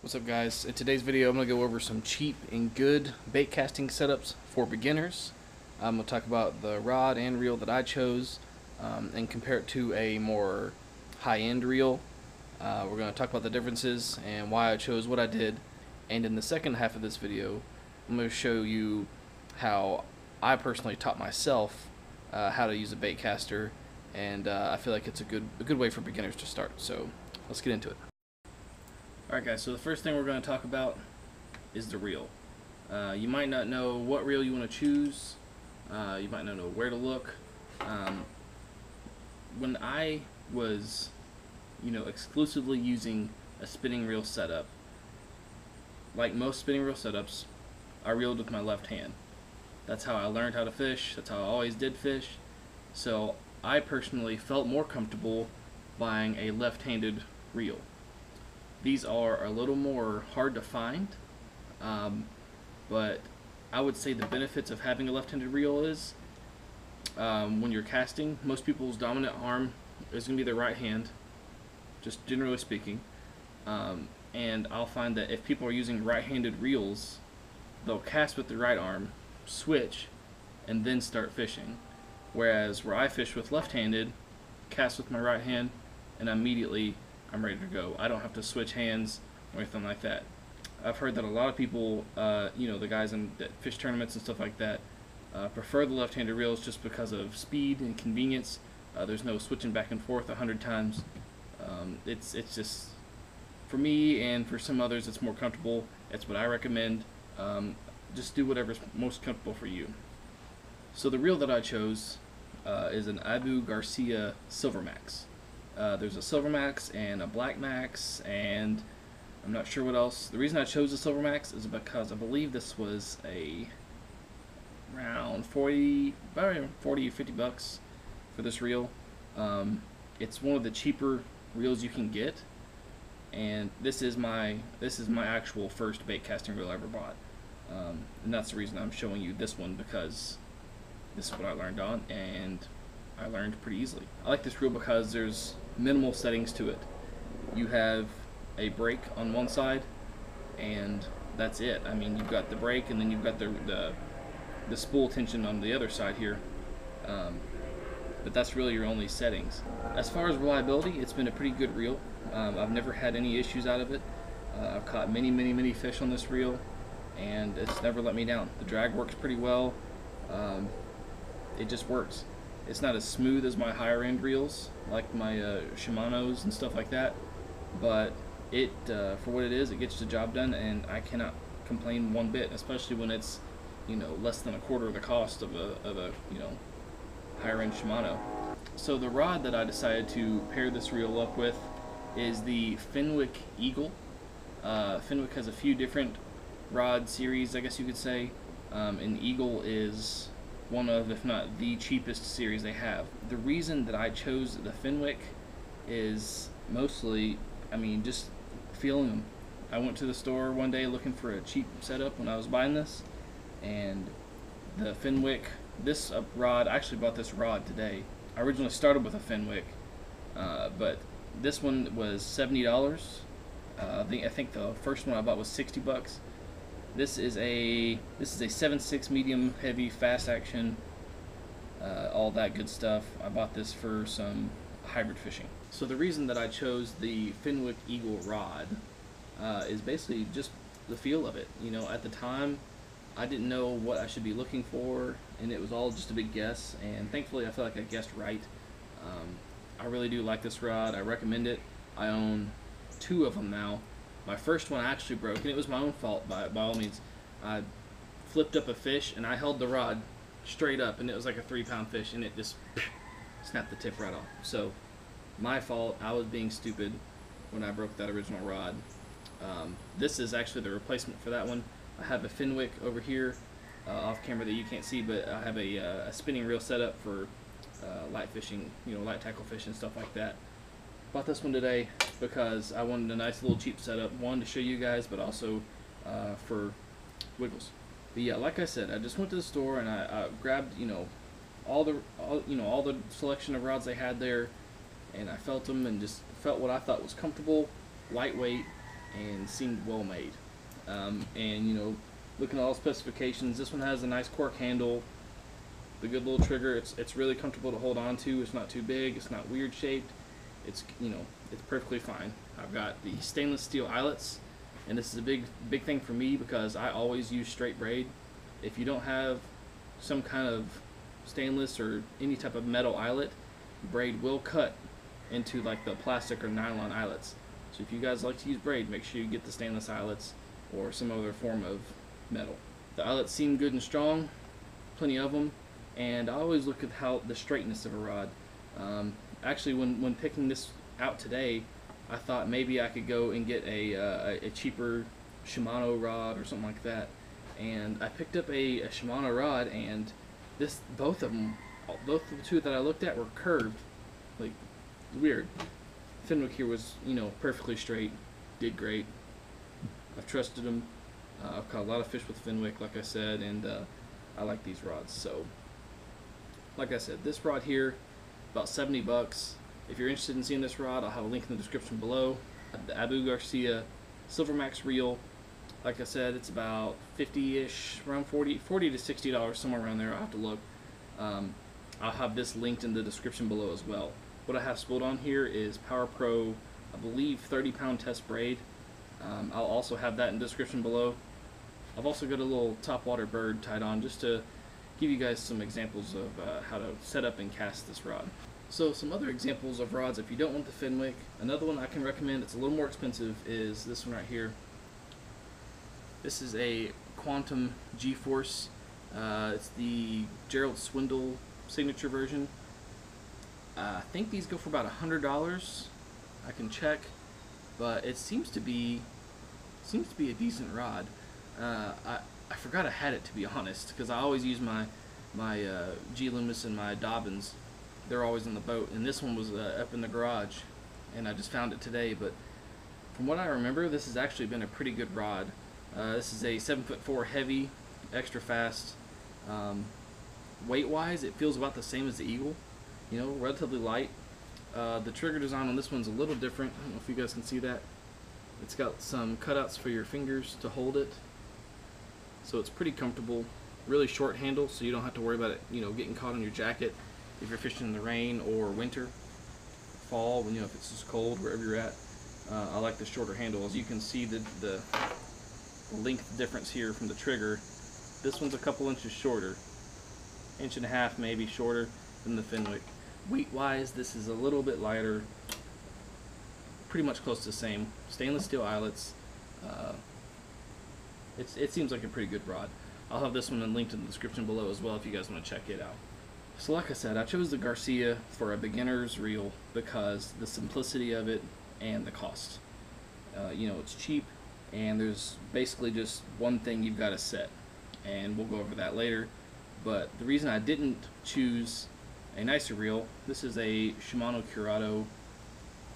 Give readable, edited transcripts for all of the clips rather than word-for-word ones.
What's up, guys? In today's video I'm going to go over some cheap and good bait casting setups for beginners. I'm going to talk about the rod and reel that I chose and compare it to a more high-end reel. We're going to talk about the differences and why I chose what I did, and in the second half of this video I'm going to show you how I personally taught myself how to use a bait caster, and I feel like it's a good way for beginners to start. So let's get into it. Alright guys, so the first thing we're going to talk about is the reel. You might not know what reel you want to choose. You might not know where to look. When I was, exclusively using a spinning reel setup, like most spinning reel setups, I reeled with my left hand. That's how I learned how to fish. That's how I always did fish. So I personally felt more comfortable buying a left-handed reel. These are a little more hard to find, but I would say the benefits of having a left-handed reel is when you're casting, most people's dominant arm is going to be their right hand, just generally speaking, and I'll find that if people are using right-handed reels, they'll cast with the right arm, switch, and then start fishing, whereas where I fish with left-handed, cast with my right hand, and immediately I'm ready to go. I don't have to switch hands or anything like that. I've heard that a lot of people, the guys that fish tournaments and stuff like that, prefer the left-handed reels just because of speed and convenience. There's no switching back and forth 100 times. It's just, for me and for some others, it's more comfortable. It's what I recommend. Just do whatever's most comfortable for you. So the reel that I chose is an Garcia Silvermax. There's a Silvermax and a Black Max, and I'm not sure what else. The reason I chose the Silvermax is because I believe this was around 40 or 50 bucks for this reel. It's one of the cheaper reels you can get, and this is my actual first bait casting reel I ever bought, and that's the reason I'm showing you this one, because this is what I learned on, and I learned pretty easily. I like this reel because there's minimal settings to it. You have a brake on one side, and that's it. I mean, you've got the brake, and then you've got the spool tension on the other side here. But that's really your only settings. As far as reliability, it's been a pretty good reel. I've never had any issues out of it. I've caught many fish on this reel, and it's never let me down. The drag works pretty well. It just works. It's not as smooth as my higher end reels, like my Shimanos and stuff like that, but it for what it is, it gets the job done, and I cannot complain one bit, especially when it's less than a quarter of the cost of a higher end Shimano. So the rod that I decided to pair this reel up with is the Fenwick Eagle. Fenwick has a few different rod series, I guess you could say, and Eagle is one of, if not the cheapest series they have. The reason that I chose the Fenwick is mostly, just feeling them. I went to the store one day looking for a cheap setup when I was buying this, and the Fenwick, this rod, I actually bought this rod today. I originally started with a Fenwick, but this one was $70. I think the first one I bought was 60 bucks. This is a 7.6 medium heavy fast action, all that good stuff. I bought this for some hybrid fishing. So the reason that I chose the Fenwick Eagle rod is basically just the feel of it. At the time I didn't know what I should be looking for, and it was all just a big guess, and thankfully I feel like I guessed right. I really do like this rod. I recommend it. I own 2 of them now. My first one actually broke, and it was my own fault by all means. I flipped up a fish, and I held the rod straight up, and it was like a 3-pound fish, and it just snapped the tip right off. So, my fault. I was being stupid when I broke that original rod. This is actually the replacement for that one. I have a Fenwick over here off camera that you can't see, but I have a spinning reel set up for light fishing, light tackle fishing, stuff like that. Bought this one today because I wanted a nice little cheap setup, one to show you guys, but also for wiggles. But yeah, like I said, I just went to the store and I grabbed all the selection of rods they had there, and I felt them and just felt what I thought was comfortable, lightweight, and seemed well made. And you know, looking at all specifications, this one has a nice cork handle, the good little trigger. It's really comfortable to hold on to. It's not too big. It's not weird shaped. It's, you know, it's perfectly fine. I've got the stainless steel eyelets, and this is a big thing for me because I always use straight braid. If you don't have some kind of stainless or any type of metal eyelet, braid will cut into like the plastic or nylon eyelets. So if you guys like to use braid, make sure you get the stainless eyelets or some other form of metal. The eyelets seem good and strong, plenty of them, and I always look at how the straightness of a rod. Actually, when picking this out today, I thought maybe I could go and get a cheaper Shimano rod or something like that, and I picked up a Shimano rod, and both of the two that I looked at were curved, like weird. Fenwick here was, you know, perfectly straight, did great. I've trusted them. I've caught a lot of fish with Fenwick, like I said, and I like these rods. So, like I said, this rod here, about 70 bucks. If you're interested in seeing this rod, I'll have a link in the description below. The Garcia Silvermax reel, like I said, it's about 50-ish, around 40 to $60, somewhere around there. I'll have to look. I'll have this linked in the description below as well. What I have spooled on here is Power Pro, I believe 30-pound test braid. I'll also have that in the description below. I've also got a little topwater bird tied on just to give you guys some examples of how to set up and cast this rod. So some other examples of rods if you don't want the Fenwick. Another one I can recommend, it's a little more expensive, is this one right here. This is a Quantum GFORCE. It's the Gerald Swindle signature version. I think these go for about $100. I can check, but it seems to be a decent rod. I forgot I had it, to be honest, because I always use my G Loomis and my Dobbins. They're always in the boat, and this one was up in the garage, and I just found it today. But from what I remember, this has actually been a pretty good rod. This is a 7'4" heavy, extra fast. Weight-wise, it feels about the same as the Eagle. You know, relatively light. The trigger design on this one's a little different. I don't know if you guys can see that. It's got some cutouts for your fingers to hold it, so it's pretty comfortable. Really short handle, so you don't have to worry about it, you know, getting caught on your jacket if you're fishing in the rain or winter, fall, when, you know, if it's just cold wherever you're at. I like the shorter handle. As you can see, the length difference here from the trigger. This one's a couple inches shorter, inch and a half maybe shorter than the Fenwick. Weight-wise, this is a little bit lighter, pretty much close to the same. Stainless steel eyelets. It seems like a pretty good rod. I'll have this one linked in the description below as well if you guys want to check it out. So like I said, I chose the Garcia for a beginner's reel because the simplicity of it and the cost. You know, it's cheap, and there's basically just one thing you've got to set, and we'll go over that later. But the reason I didn't choose a nicer reel, this is a Shimano Curado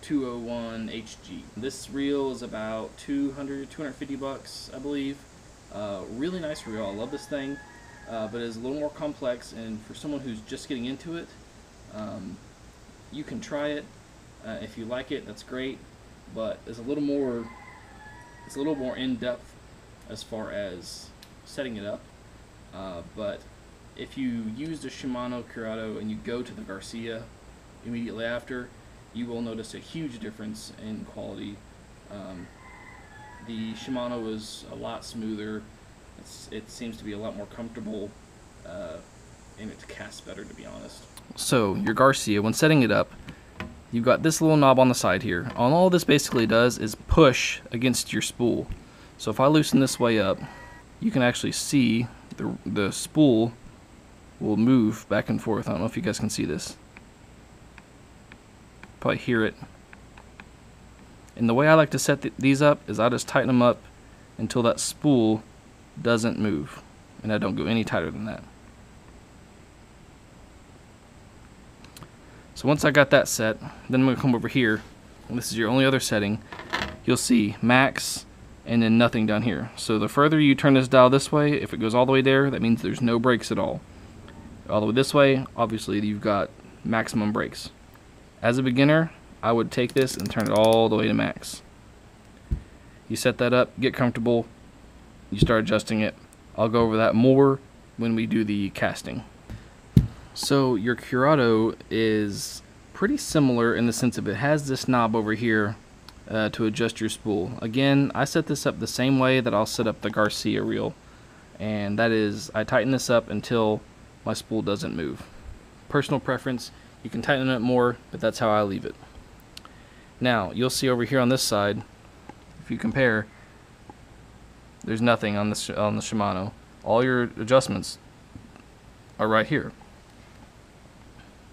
201 HG. This reel is about 250 bucks, I believe. Really nice reel. I love this thing, but it's a little more complex, and for someone who's just getting into it, you can try it. If you like it, that's great, but it's a little more in-depth as far as setting it up. But if you use the Shimano Curado and you go to the Garcia immediately after, you will notice a huge difference in quality. The Shimano is a lot smoother. It seems to be a lot more comfortable, and it casts better, to be honest. So your Garcia, when setting it up, you've got this little knob on the side here. All this basically does is push against your spool. So if I loosen this way up, you can actually see the spool will move back and forth. I don't know if you guys can see this. Probably hear it. And the way I like to set these up is I just tighten them up until that spool doesn't move, and I don't go any tighter than that. So once I got that set, then I'm going to come over here, and this is your only other setting. You'll see max and then nothing down here. So the further you turn this dial this way, if it goes all the way there, that means there's no brakes at all. All the way this way, obviously you've got maximum brakes. As a beginner, I would take this and turn it all the way to max. You set that up, get comfortable, you start adjusting it. I'll go over that more when we do the casting. So your Curado is pretty similar in the sense of it has this knob over here to adjust your spool. Again, I set this up the same way that I'll set up the Garcia reel, and that is I tighten this up until my spool doesn't move. Personal preference, you can tighten it more, but that's how I leave it. Now you'll see over here on this side, if you compare, there's nothing on the Shimano. All your adjustments are right here.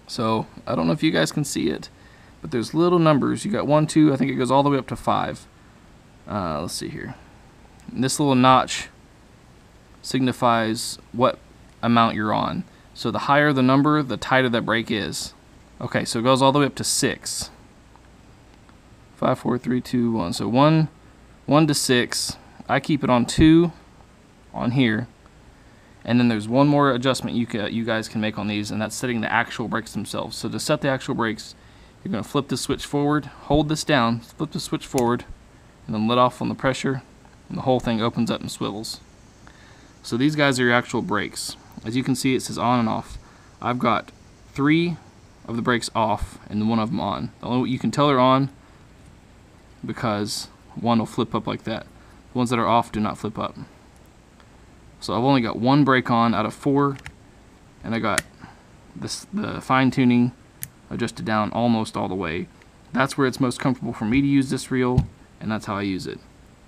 So I don't know if you guys can see it, but there's little numbers. You got 1, 2, I think it goes all the way up to 5. Let's see here. And this little notch signifies what amount you're on. So the higher the number, the tighter that brake is. Okay, so it goes all the way up to 6. 5, 4, 3, 2, 1. So 1 to 6. I keep it on 2 on here. And then there's one more adjustment you guys can make on these, and that's setting the actual brakes themselves. So to set the actual brakes, you're going to flip the switch forward, hold this down, flip the switch forward, and then let off on the pressure, and the whole thing opens up and swivels. So these guys are your actual brakes. As you can see, it says on and off. I've got 3 of the brakes off and 1 of them on. The only way you can tell they're on because one will flip up like that. The ones that are off do not flip up. So I've only got 1 brake on out of 4, and I got the fine tuning adjusted down almost all the way. That's where it's most comfortable for me to use this reel, and that's how I use it.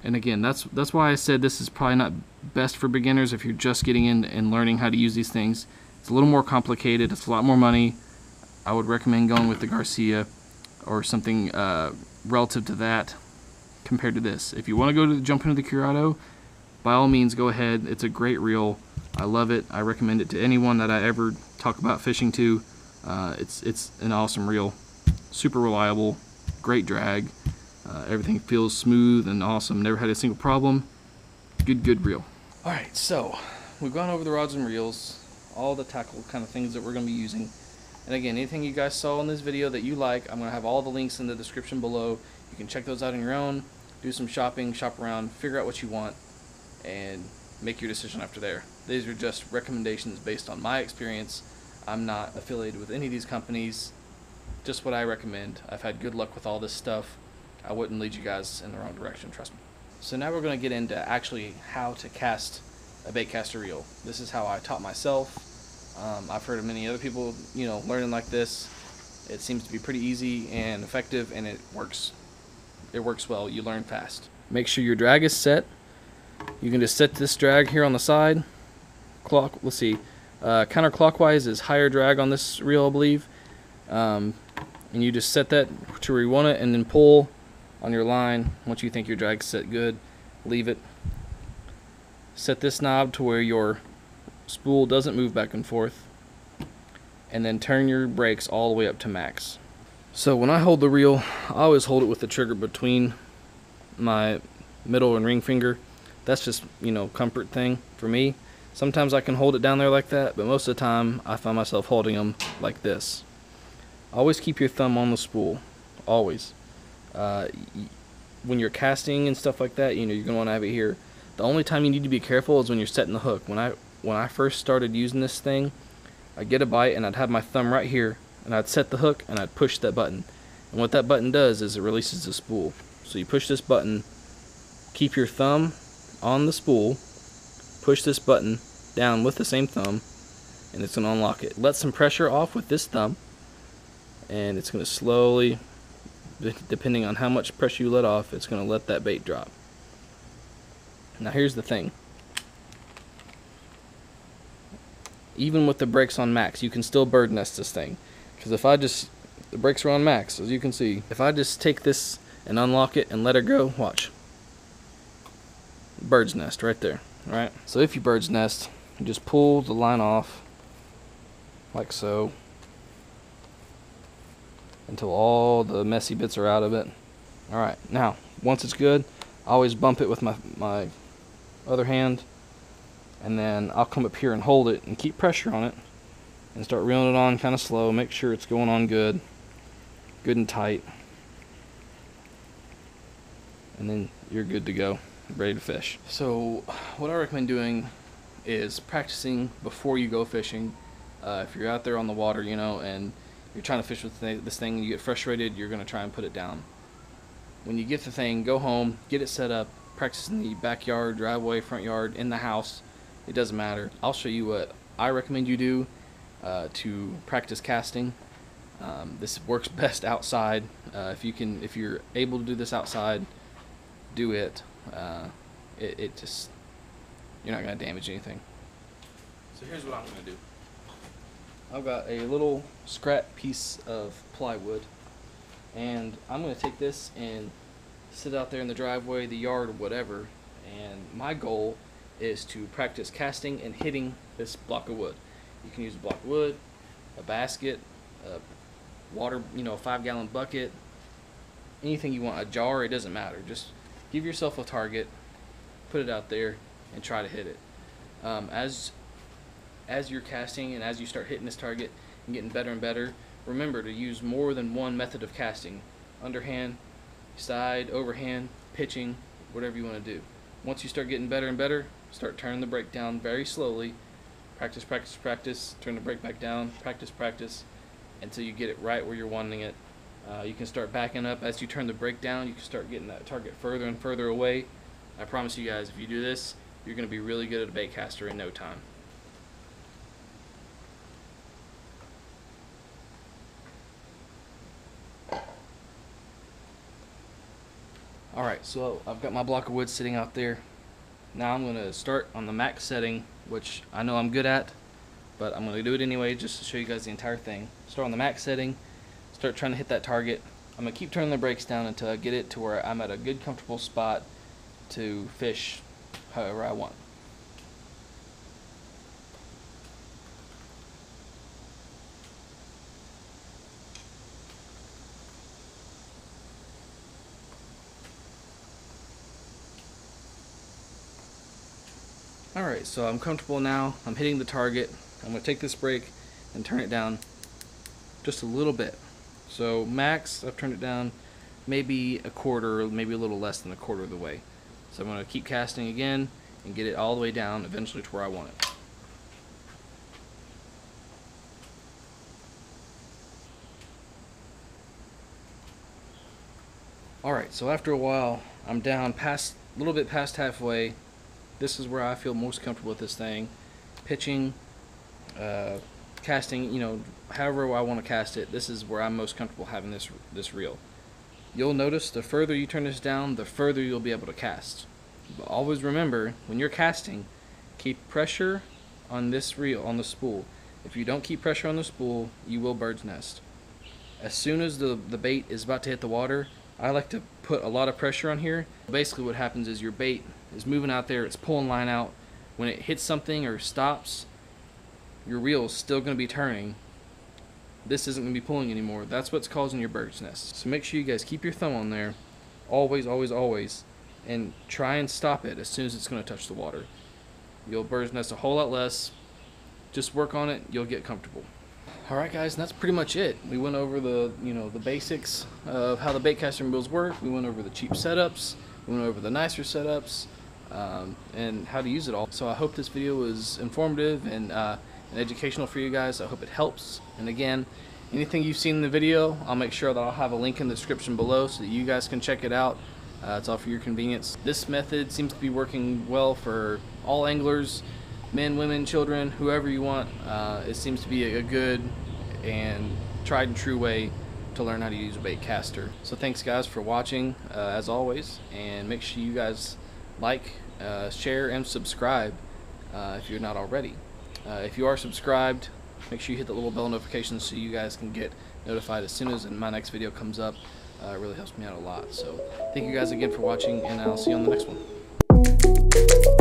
And again, that's why I said this is probably not best for beginners if you're just getting in and learning how to use these things. It's a little more complicated, it's a lot more money. I would recommend going with the Garcia or something relative to that compared to this. If you want to jump into the Curado, by all means go ahead. It's a great reel. I love it. I recommend it to anyone that I ever talk about fishing to. It's an awesome reel. Super reliable, great drag. Everything feels smooth and awesome. Never had a single problem. Good reel. Alright, so we've gone over the rods and reels, all the tackle kind of things that we're going to be using. And again, anything you guys saw in this video that you like, I'm going to have all the links in the description below. You can check those out on your own, do some shopping, shop around, figure out what you want, and make your decision after there. These are just recommendations based on my experience. I'm not affiliated with any of these companies, just what I recommend. I've had good luck with all this stuff. I wouldn't lead you guys in the wrong direction, trust me. So now we're going to get into actually how to cast a bait caster reel. This is how I taught myself. I've heard of many other people, learning like this. It seems to be pretty easy and effective, and it works. It works well. You learn fast. Make sure your drag is set. You can just set this drag here on the side. Let's see. Counterclockwise is higher drag on this reel, I believe. And you just set that to where you want it, and then pull on your line. Once you think your drag's set good, leave it. Set this knob to where your spool doesn't move back and forth, and then turn your brakes all the way up to max. So when I hold the reel, I always hold it with the trigger between my middle and ring finger. That's just, comfort thing for me. Sometimes I can hold it down there like that, but most of the time I find myself holding them like this. Always keep your thumb on the spool, always. When you're casting and stuff like that, you're gonna want to have it here. The only time you need to be careful is when you're setting the hook. When I first started using this thing, I'd get a bite and I'd have my thumb right here, and I'd set the hook and I'd push that button. And what that button does is it releases the spool. So you push this button, keep your thumb on the spool, push this button down with the same thumb, and it's gonna unlock it. Let some pressure off with this thumb, and it's gonna slowly, depending on how much pressure you let off, it's gonna let that bait drop. Now here's the thing. Even with the brakes on max, you can still bird nest this thing. Because the brakes are on max, as you can see. If I just take this and unlock it and let it go, watch. Bird's nest right there, right? So if you bird's nest, you just pull the line off, like so, until all the messy bits are out of it. Alright, now, once it's good, I always bump it with my other hand, and then I'll come up here and hold it and keep pressure on it and start reeling it on kind of slow. Make sure it's going on good and tight. and then you're good to go, ready to fish. So what I recommend doing is practicing before you go fishing. If you're out there on the water, you know, and you're trying to fish with this thing and you get frustrated, you're going to try and put it down. When you get the thing, go home, get it set up, practice in the backyard, driveway, front yard, in the house. It doesn't matter. I'll show you what I recommend you do to practice casting. This works best outside. If you're able to do this outside, do it. It just, you're not going to damage anything. So here's what I'm going to do. I've got a little scrap piece of plywood, and I'm going to take this and sit out there in the driveway, the yard, or whatever, and my goal is to practice casting and hitting this block of wood. You can use a block of wood, a basket, a water, you know, a 5-gallon bucket, anything you want, a jar, it doesn't matter. Just give yourself a target, put it out there, and try to hit it. As you're casting and as you start hitting this target and getting better and better, remember to use more than one method of casting. Underhand, side, overhand, pitching, whatever you want to do. Once you start getting better and better, start turning the brake down very slowly. Practice, practice, practice. Turn the brake back down. Practice, practice, until you get it right where you're wanting it. You can start backing up. As you turn the brake down, you can start getting that target further and further away. I promise you guys, if you do this, you're going to be really good at a bait caster in no time. Alright, so I've got my block of wood sitting out there. Now I'm going to start on the max setting, which I know I'm good at, but I'm going to do it anyway just to show you guys the entire thing. Start on the max setting, start trying to hit that target. I'm going to keep turning the brakes down until I get it to where I'm at a good comfortable spot to fish however I want. Alright, so I'm comfortable now. I'm hitting the target. I'm going to take this brake and turn it down just a little bit. So max, I've turned it down maybe a quarter, maybe a little less than a quarter of the way. So I'm going to keep casting again and get it all the way down eventually to where I want it. Alright, so after a while, I'm down a little bit past halfway. This is where I feel most comfortable with this thing. Pitching, casting, you know, however I want to cast it, this is where I'm most comfortable having this reel. You'll notice the further you turn this down, the further you'll be able to cast. But always remember, when you're casting, keep pressure on this reel, on the spool. If you don't keep pressure on the spool, you will bird's nest. As soon as the bait is about to hit the water, I like to put a lot of pressure on here. Basically what happens is your bait is moving out there, it's pulling line out. When it hits something or stops, your reel is still going to be turning. This isn't going to be pulling anymore. That's what's causing your bird's nest. So make sure you guys keep your thumb on there, always, always, always, and try and stop it as soon as it's going to touch the water. You'll bird's nest a whole lot less. Just work on it, you'll get comfortable. Alright guys, and that's pretty much it. We went over the basics of how the bait casting reels work. We went over the cheap setups. We went over the nicer setups, and how to use it all. So I hope this video was informative and educational for you guys. I hope it helps. And again, anything you've seen in the video, I'll make sure that I'll have a link in the description below so that you guys can check it out. It's all for your convenience. This method seems to be working well for all anglers, men, women, children, whoever you want. It seems to be a good and tried and true way to learn how to use a bait caster. So thanks guys for watching as always, and make sure you guys like, share, and subscribe if you're not already. If you are subscribed, make sure you hit the little bell notification so you guys can get notified as soon as my next video comes up. It really helps me out a lot. So thank you guys again for watching, and I'll see you on the next one.